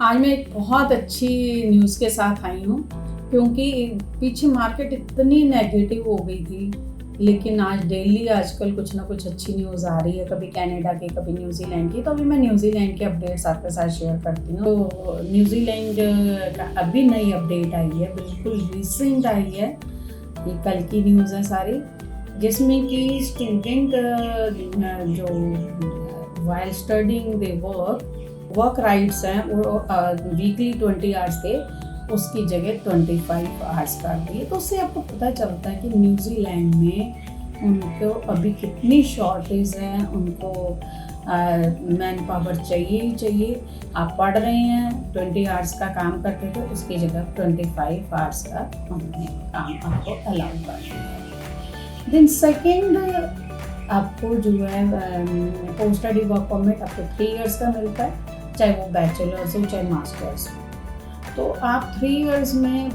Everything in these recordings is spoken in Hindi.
आज मैं एक बहुत अच्छी न्यूज़ के साथ आई हूँ, क्योंकि पीछे मार्केट इतनी नेगेटिव हो गई थी, लेकिन आज डेली आजकल कुछ ना कुछ अच्छी न्यूज़ आ रही है, कभी कनाडा की, कभी न्यूजीलैंड की। तो अभी मैं न्यूजीलैंड के अपडेट्स आपके साथ शेयर करती हूँ। तो न्यूजीलैंड का अभी नई अपडेट आई है, बिल्कुल रिसेंट आई है, ये कल की न्यूज़ है सारी, जिसमें कि स्टूडेंट जो while studying they work rights हैं वो वीकली 20 आवर्स थे, उसकी जगह 25 आवर्स कर दिए। तो उससे आपको पता चलता है कि न्यूजीलैंड में उनको अभी कितनी शॉर्टेज है, उनको मैन पावर चाहिए ही चाहिए। आप पढ़ रहे हैं, 20 आवर्स का काम करते थे, उसकी जगह 25 आवर्स का उन्होंने काम आपको अलाउ कर दिया। देन सेकेंड, आपको जो है पोस्ट स्टडी वर्क परमिट आपको 3 इयर्स का मिलता है, चाहे वो बैचलर्स हो चाहे मास्टर्स हो। तो आप 3 इयर्स में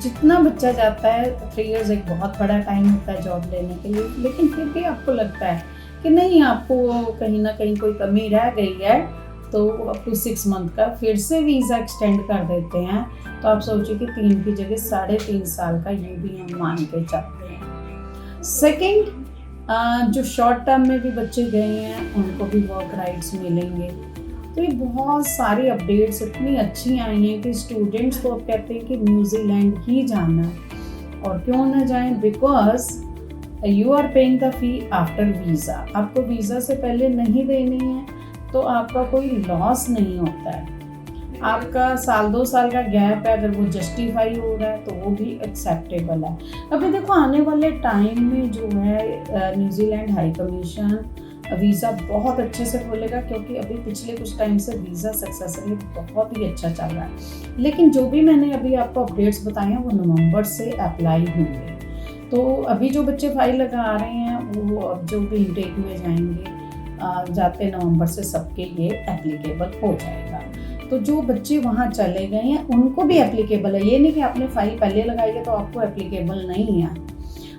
जितना बच्चा जाता है, 3 इयर्स एक बहुत बड़ा टाइम होता है जॉब लेने के लिए, लेकिन फिर भी आपको लगता है कि नहीं, आपको कहीं ना कहीं कोई कमी रह गई है, तो आपको 6 मंथ का फिर से वीज़ा एक्सटेंड कर देते हैं। तो आप सोचिए कि 3 की जगह 3.5 साल का ये भी हम मान के चलते हैं। सेकेंड, जो शॉर्ट टर्म में भी बच्चे गए हैं उनको भी वर्क राइट्स मिलेंगे। तो ये बहुत सारी अपडेट्स इतनी अच्छी आई हैं कि स्टूडेंट्स तो अब कहते हैं कि न्यूजीलैंड ही जाना है, और क्यों ना जाएं, because you are paying the fee after visa. आपको वीज़ा से पहले नहीं देनी है, तो आपका कोई लॉस नहीं होता है। आपका 1-2 साल का गैप है, अगर वो जस्टिफाई हो रहा है तो वो भी एक्सेप्टेबल है। अभी देखो, आने वाले टाइम में जो है न्यूजीलैंड हाई कमीशन वीज़ा बहुत अच्छे से खोलेगा, क्योंकि अभी पिछले कुछ टाइम से वीज़ा सक्सेस रेट बहुत ही अच्छा चल रहा है। लेकिन जो भी मैंने अभी आपको अपडेट्स बताए हैं वो नवंबर से अप्लाई होंगे। तो अभी जो बच्चे फाइल लगा रहे हैं वो अब जो भी इंटेक में जाएंगे, जाते नवंबर से सबके ये एप्लीकेबल हो जाएगा। तो जो बच्चे वहाँ चले गए हैं उनको भी एप्लीकेबल है, ये नहीं कि आपने फाइल पहले लगाई है तो आपको एप्लीकेबल नहीं है।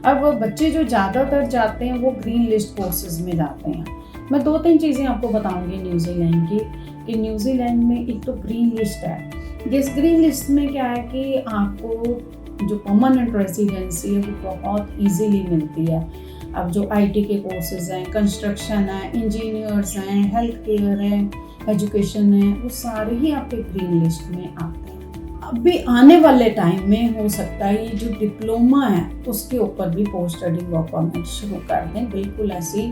अब बच्चे जो ज़्यादातर जाते हैं वो ग्रीन लिस्ट कोर्सेज में जाते हैं। मैं 2-3 चीज़ें आपको बताऊंगी न्यूजीलैंड की, कि न्यूजीलैंड में एक तो ग्रीन लिस्ट है। जिस ग्रीन लिस्ट में क्या है कि आपको जो परमानेंट रेजिडेंसी है वो बहुत इजीली मिलती है। अब जो आईटी के कोर्सेज हैं, कंस्ट्रक्शन है, इंजीनियर्स हैं, हेल्थ केयर है, एजुकेशन है, वो सारे ही आपके ग्रीन लिस्ट में आते हैं। अभी आने वाले टाइम में हो सकता है ये जो डिप्लोमा है उसके ऊपर भी पोस्ट स्टडी वर्क परमिट शुरू कर दें। बिल्कुल ऐसी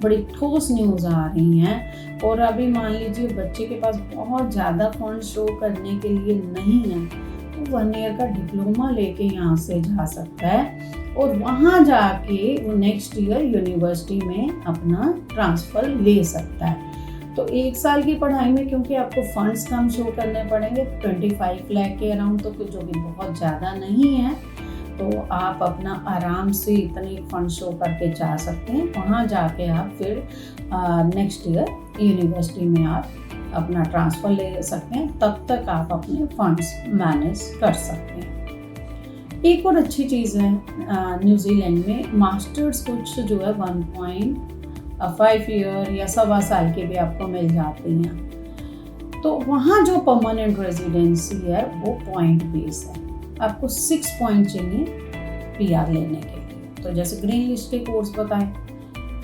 बड़ी ठोस न्यूज़ आ रही हैं। और अभी मान लीजिए बच्चे के पास बहुत ज़्यादा फंड शो करने के लिए नहीं है, तो 1 ईयर का डिप्लोमा लेके यहाँ से जा सकता है, और वहाँ जाके वो नेक्स्ट ईयर यूनिवर्सिटी में अपना ट्रांसफ़र ले सकता है। तो 1 साल की पढ़ाई में क्योंकि आपको फंड्स कम शो करने पड़ेंगे, 25 लाख के अराउंड, तो जो कि बहुत ज़्यादा नहीं है, तो आप अपना आराम से इतने फंड शो करके जा सकते हैं। वहाँ जाके आप फिर नेक्स्ट ईयर यूनिवर्सिटी में आप अपना ट्रांसफ़र ले सकते हैं, तब तक आप अपने फंड्स मैनेज कर सकते हैं। एक और अच्छी चीज़ है, न्यूजीलैंड में मास्टर्स कुछ जो है 1.5 ईयर या 1.25 साल के भी आपको मिल जाती हैं। तो वहाँ जो परमानेंट रेजिडेंसी है वो पॉइंट बेस है, आपको 6 पॉइंट चाहिए पीआर लेने के लिए। तो जैसे ग्रीन लिस्ट के कोर्स बताए,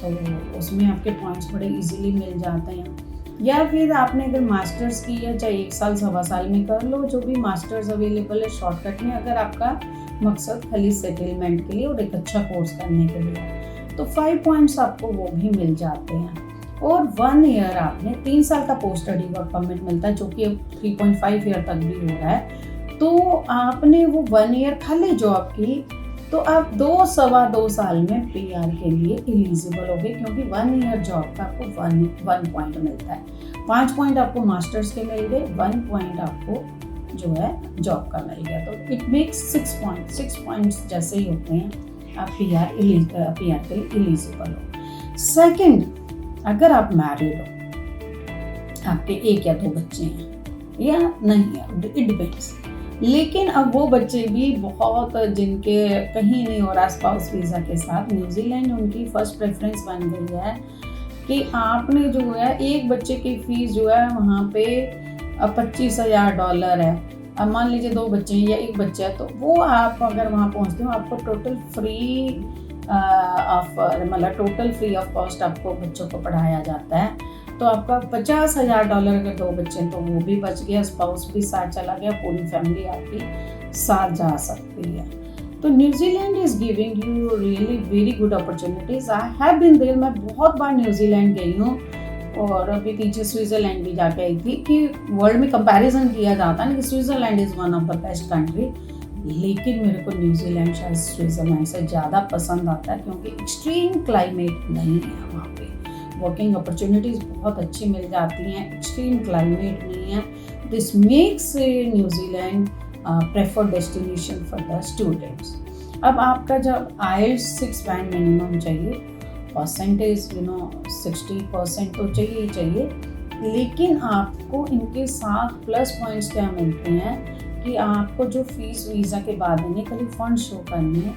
तो उसमें आपके पॉइंट्स बड़े इजीली मिल जाते हैं। या फिर आपने अगर मास्टर्स की है, चाहे 1 साल 1.25 साल में कर लो, जो भी मास्टर्स अवेलेबल है शॉर्टकट में, अगर आपका मकसद खाली सेटलमेंट के लिए और एक अच्छा कोर्स करने के लिए, तो 5 पॉइंट्स आपको वो भी मिल जाते हैं। और 1 ईयर आपने 3 साल का पोस्ट स्टडी वर्क परमिट मिलता है, जो कि अब 3.5 ईयर तक भी हो रहा है। तो आपने वो 1 ईयर खाली जॉब की, तो आप 2-2.25 साल में पीआर के लिए एलिजिबल हो गए, क्योंकि 1 ईयर जॉब का आपको 1 पॉइंट मिलता है। 5 पॉइंट आपको मास्टर्स के मिल गए, 1 पॉइंट आपको जो है जॉब का मिल गया। तो इट मेक्स 6 पॉइंट्स जैसे ही होते हैं, आप पीआर के लिए एलिजिबल हो। सेकंड, अगर आप मैरिड हो, आपके 1 या 2 बच्चे हैं या नहीं है, इट डिपेंड्स, लेकिन अब वो बच्चे भी बहुत जिनके कहीं नहीं और आसपास वीज़ा के साथ, न्यूजीलैंड उनकी फर्स्ट प्रेफरेंस बन गई है कि आपने जो है एक बच्चे की फ़ीस जो है वहाँ पे $25,000 है। अब मान लीजिए 2 बच्चे हैं या 1 बच्चा है, तो वो आप अगर वहाँ पहुँचते हो आपको total free total free of cost आपको बच्चों को पढ़ाया जाता है। तो आपका $50,000 अगर 2 बच्चे हैं तो वो भी बच गया, स्पाउस भी साथ चला गया, पूरी फैमिली आपकी साथ जा सकती है। तो New Zealand is giving you really very good opportunities. I have been there, मैं बहुत बार न्यूजीलैंड गई हूँ और अभी पीछे स्विट्ज़रलैंड भी जाके आई थी। कि वर्ल्ड में कंपैरिजन किया जाता है ना कि Switzerland is one of the best country, लेकिन मेरे को न्यूजीलैंड शायद स्विट्ज़रलैंड से ज़्यादा पसंद आता है क्योंकि एक्सट्रीम क्लाइमेट नहीं है वहाँ पे। वर्किंग अपॉर्चुनिटीज़ बहुत अच्छी मिल जाती हैं, एक्सट्रीम क्लाइमेट नहीं है। This makes New Zealand preferred destination for the students. अब आपका जब IELTS 6 बैंड मिनिमम चाहिए, परसेंटेज 60% तो चाहिए ही चाहिए, लेकिन आपको इनके साथ प्लस पॉइंट्स क्या मिलते हैं कि आपको जो फीस वीज़ा के बाद देने के लिए फंड शो करने हैं।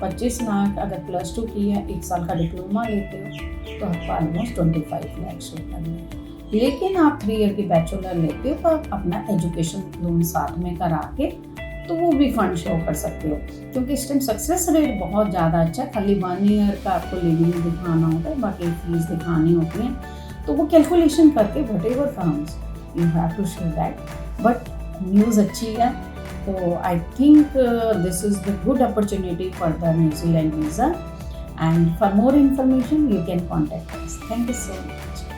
25 लाख अगर +2 की है, 1 साल का डिप्लोमा लेते हो तो आपको ऑलमोस्ट 25 लाख शो करने हैं। लेकिन आप 3 ईयर की बैचलर लेते हो तो आप अपना एजुकेशन लोन साथ में करा के तो वो भी फंड शो कर सकते हो, क्योंकि इस टाइम सक्सेस रेट बहुत ज़्यादा अच्छा है। खाली 1 ईयर का आपको लिविंग दिखाना होता है, बाकी फीस दिखानी होती है, तो वो कैलकुलेशन करके whatever comes you have to show that. But news अच्छी है, तो I think this is the good opportunity for the New Zealand visa, and for more information you can contact us. Thank you so much.